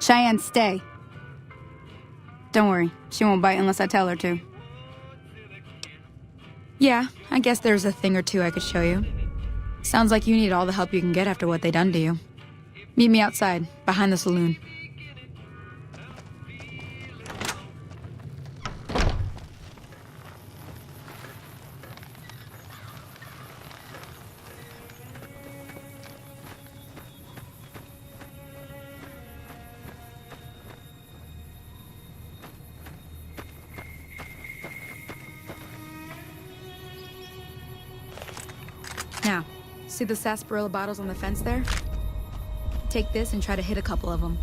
Cheyenne, stay. Don't worry, she won't bite unless I tell her to. Yeah, I guess there's a thing or two I could show you. Sounds like you need all the help you can get after what they done to you. Meet me outside, behind the saloon. Now, see the sarsaparilla bottles on the fence there? Take this and try to hit a couple of them.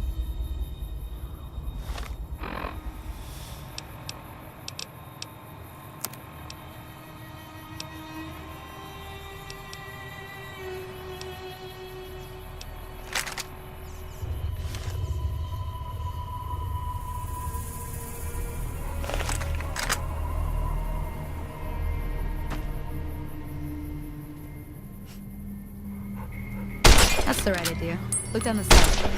That's the right idea. Look down the side.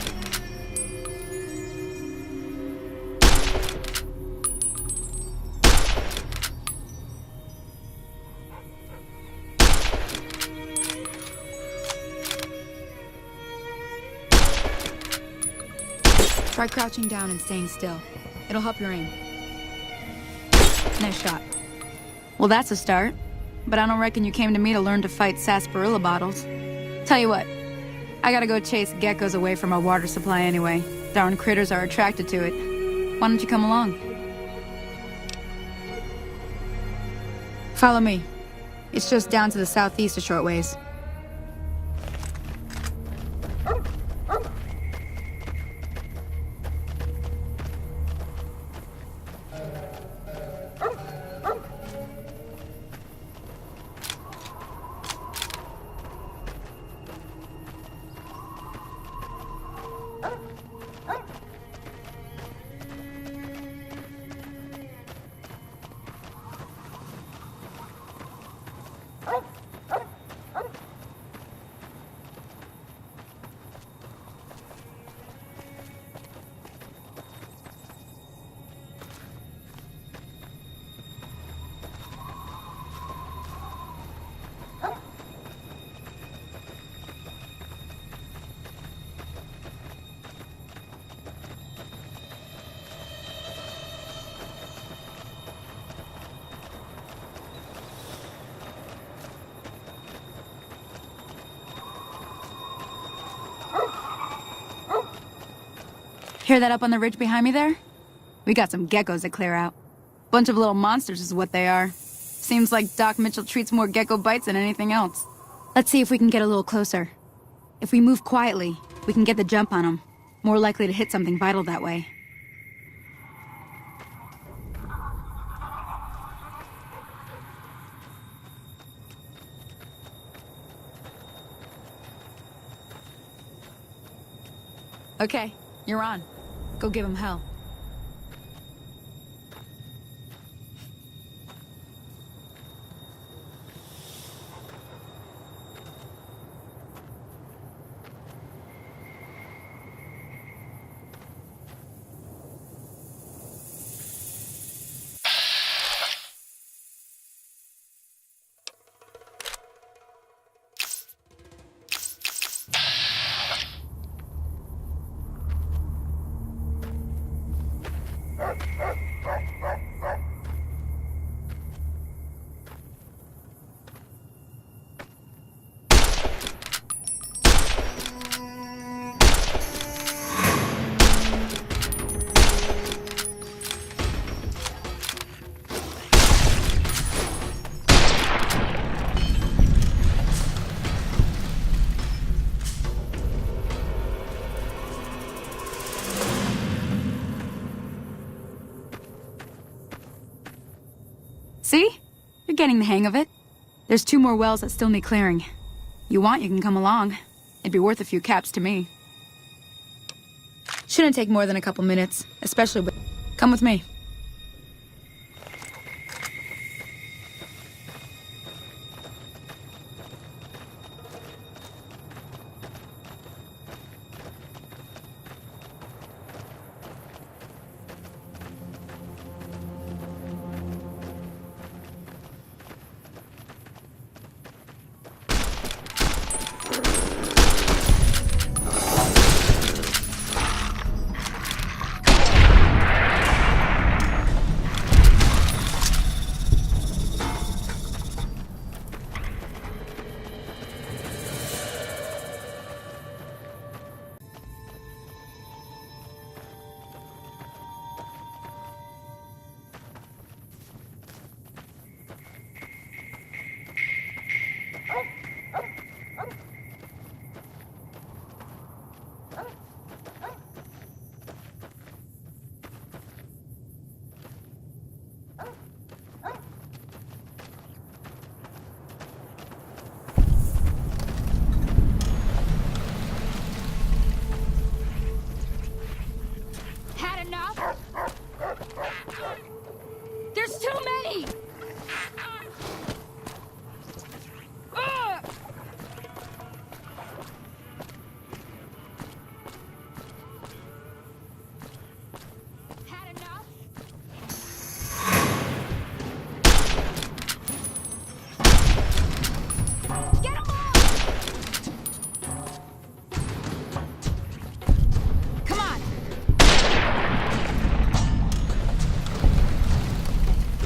Try crouching down and staying still. It'll help your aim. Nice shot. Well, that's a start. But I don't reckon you came to me to learn to fight sarsaparilla bottles. Tell you what. I gotta go chase geckos away from our water supply anyway. Darn critters are attracted to it. Why don't you come along? Follow me. It's just down to the southeast a short ways. Hear that up on the ridge behind me there? We got some geckos to clear out. Bunch of little monsters is what they are. Seems like Doc Mitchell treats more gecko bites than anything else. Let's see if we can get a little closer. If we move quietly, we can get the jump on them. More likely to hit something vital that way. Okay, you're on. Go give him hell. See? You're getting the hang of it. There's 2 more wells that still need clearing. You want, you can come along. It'd be worth a few caps to me. Shouldn't take more than a couple minutes, especially with... Come with me.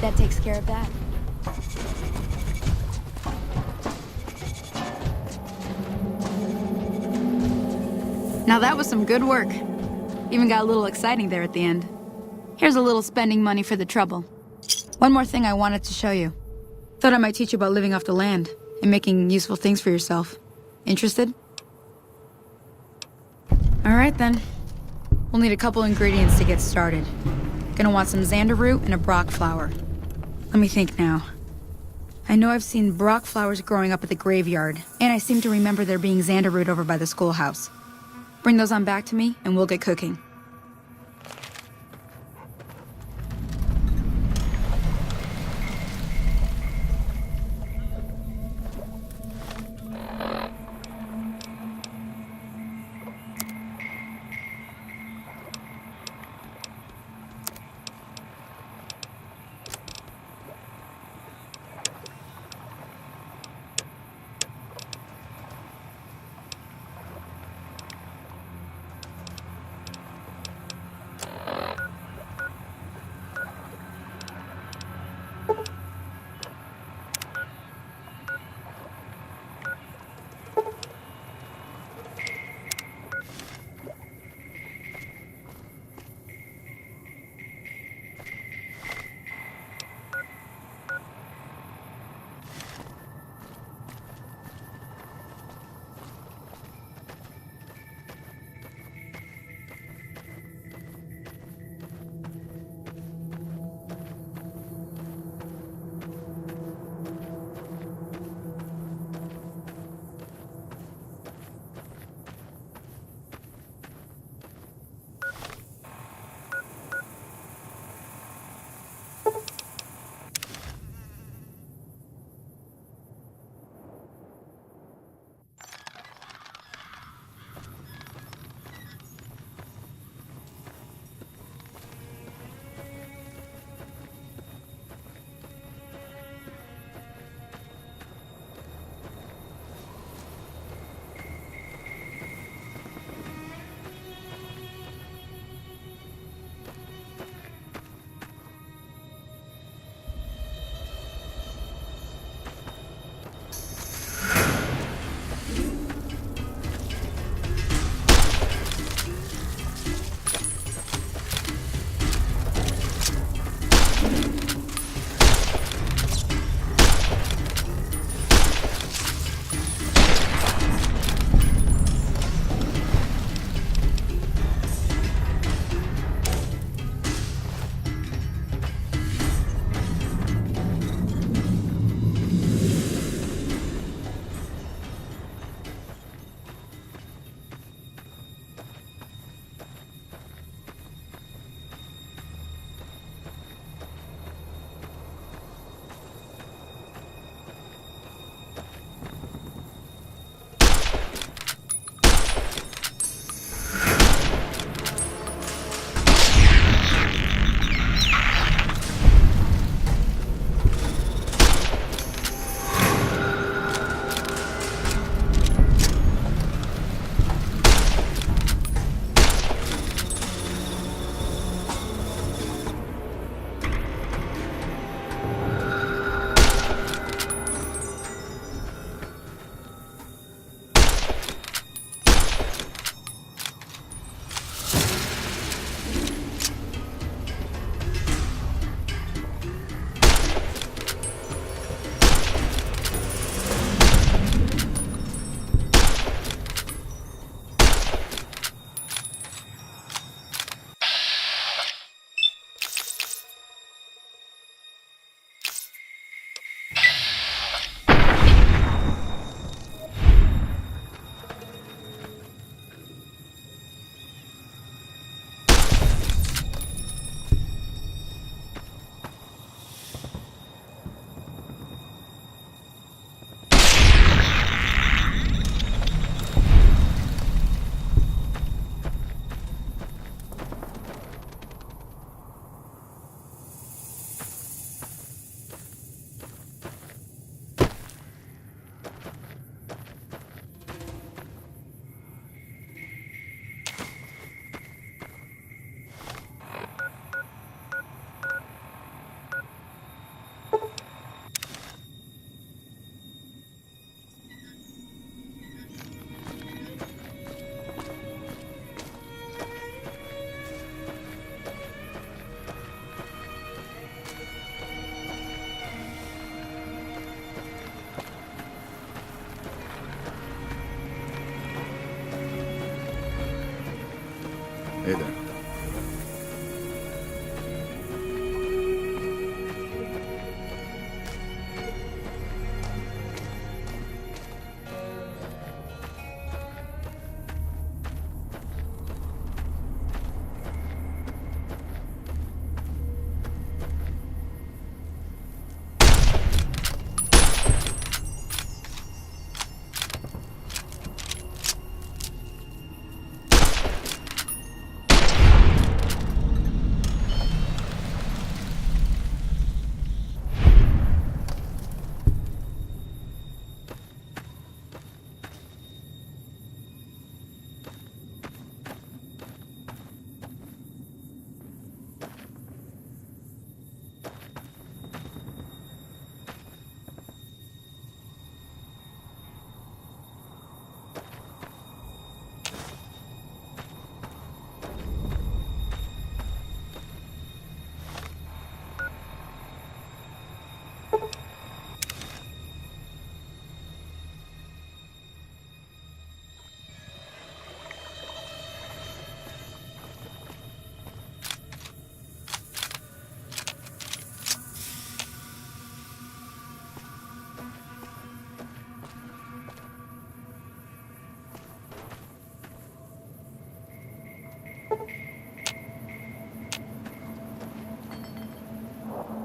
That takes care of that. Now that was some good work. Even got a little exciting there at the end. Here's a little spending money for the trouble. One more thing I wanted to show you. Thought I might teach you about living off the land and making useful things for yourself. Interested? Alright then. We'll need a couple ingredients to get started. Gonna want some xander root and a brock flower. Let me think now. I know I've seen brock flowers growing up at the graveyard, and I seem to remember there being xander root over by the schoolhouse. Bring those on back to me, and we'll get cooking.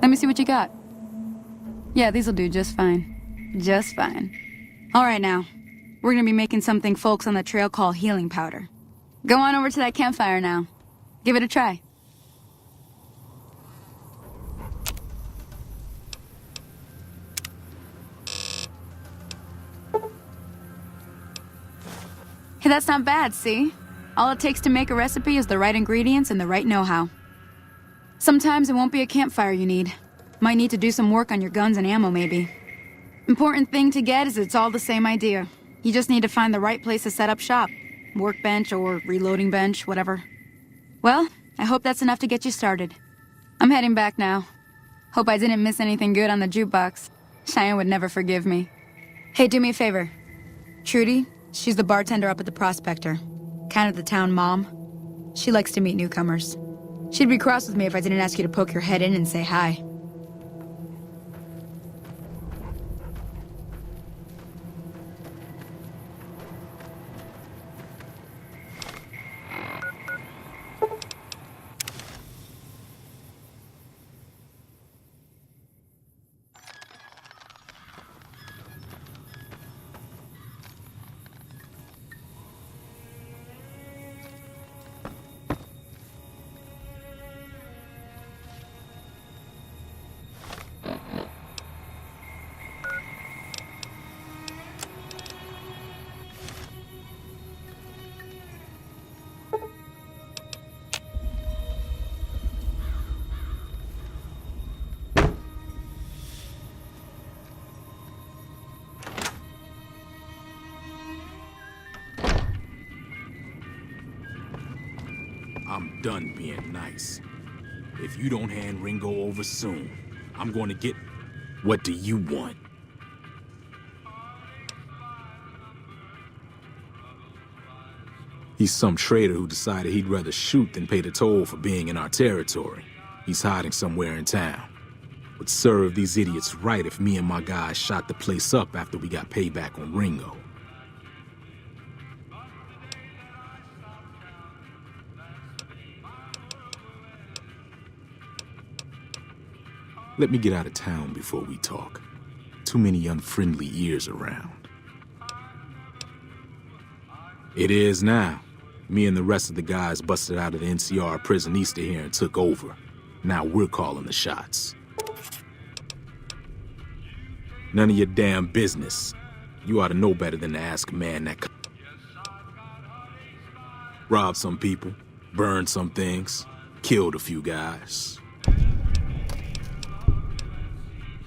Let me see what you got. Yeah, these'll do just fine. Just fine. All right, now. We're gonna be making something folks on the trail call healing powder. Go on over to that campfire now. Give it a try. Hey, that's not bad, see? All it takes to make a recipe is the right ingredients and the right know-how. Sometimes it won't be a campfire you need. Might need to do some work on your guns and ammo, maybe. Important thing to get is it's all the same idea. You just need to find the right place to set up shop. Workbench or reloading bench, whatever. Well, I hope that's enough to get you started. I'm heading back now. Hope I didn't miss anything good on the jukebox. Cheyenne would never forgive me. Hey, do me a favor. Trudy, she's the bartender up at the Prospector. Kind of the town mom. She likes to meet newcomers. She'd be cross with me if I didn't ask you to poke your head in and say hi. I'm done being nice. If you don't hand Ringo over soon, I'm going to get... What do you want? He's some traitor who decided he'd rather shoot than pay the toll for being in our territory. He's hiding somewhere in town. Would serve these idiots right if me and my guys shot the place up after we got payback on Ringo. Let me get out of town before we talk. Too many unfriendly ears around. It is now. Me and the rest of the guys busted out of the NCR prison east of here and took over. Now we're calling the shots. None of your damn business. You ought to know better than to ask a man that... Robbed some people, burned some things, killed a few guys.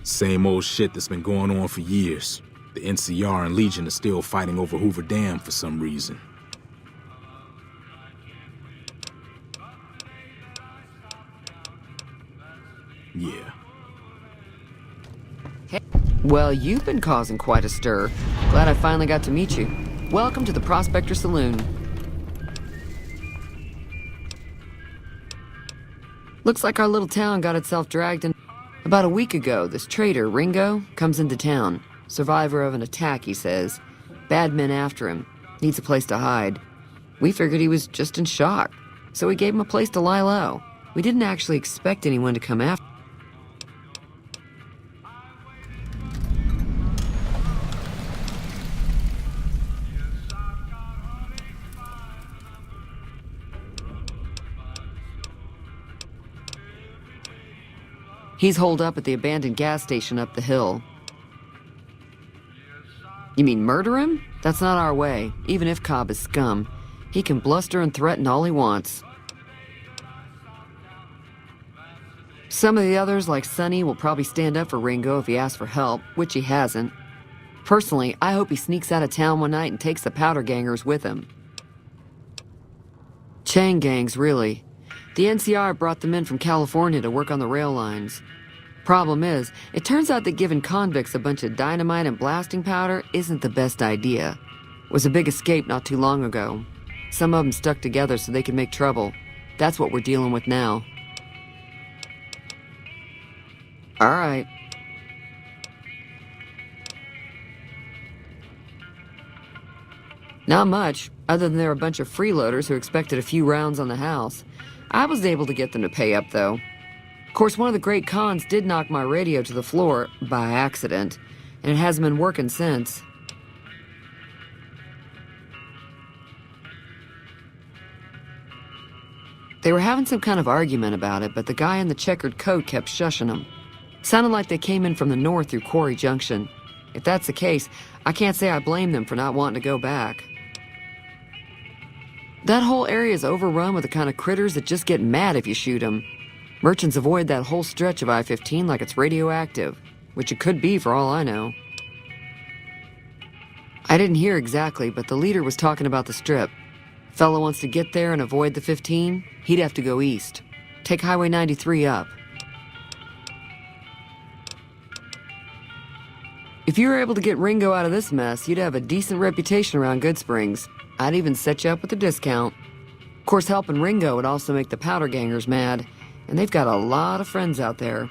Same old shit that's been going on for years. The NCR and Legion are still fighting over Hoover Dam for some reason. Yeah. Hey. Well, you've been causing quite a stir. Glad I finally got to meet you. Welcome to the Prospector Saloon. Looks like our little town got itself dragged in. About a week ago, this traitor, Ringo, comes into town. Survivor of an attack, he says. Bad men after him. Needs a place to hide. We figured he was just in shock, so we gave him a place to lie low. We didn't actually expect anyone to come after. He's holed up at the abandoned gas station up the hill. You mean murder him? That's not our way, even if Cobb is scum. He can bluster and threaten all he wants. Some of the others, like Sonny, will probably stand up for Ringo if he asks for help, which he hasn't. Personally, I hope he sneaks out of town one night and takes the powder gangers with him. Chain gangs, really. The NCR brought them in from California to work on the rail lines. Problem is, it turns out that giving convicts a bunch of dynamite and blasting powder isn't the best idea. It was a big escape not too long ago. Some of them stuck together so they could make trouble. That's what we're dealing with now. All right. Not much, other than they're a bunch of freeloaders who expected a few rounds on the house. I was able to get them to pay up, though. Of course, one of the great cons did knock my radio to the floor by accident, and it hasn't been working since. They were having some kind of argument about it, but the guy in the checkered coat kept shushing them. Sounded like they came in from the north through Quarry Junction. If that's the case, I can't say I blame them for not wanting to go back. That whole area is overrun with the kind of critters that just get mad if you shoot them. Merchants avoid that whole stretch of I-15 like it's radioactive, which it could be for all I know. I didn't hear exactly, but the leader was talking about the strip. Fella wants to get there and avoid the 15, he'd have to go east. Take Highway 93 up. If you were able to get Ringo out of this mess, you'd have a decent reputation around Goodsprings. I'd even set you up with a discount. Of course, helping Ringo would also make the powder gangers mad, and they've got a lot of friends out there.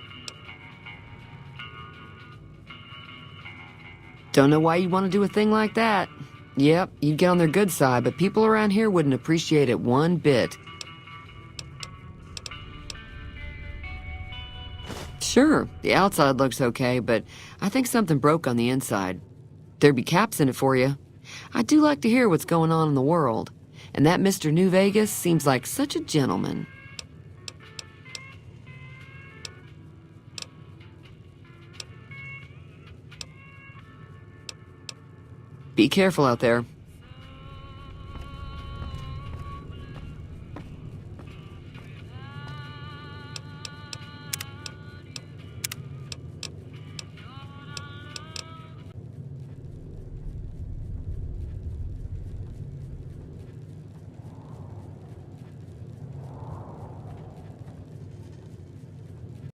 Don't know why you'd want to do a thing like that. Yep, you'd get on their good side, but people around here wouldn't appreciate it one bit. Sure, the outside looks okay, but I think something broke on the inside. There'd be caps in it for you. I do like to hear what's going on in the world, and that Mr. New Vegas seems like such a gentleman. Be careful out there.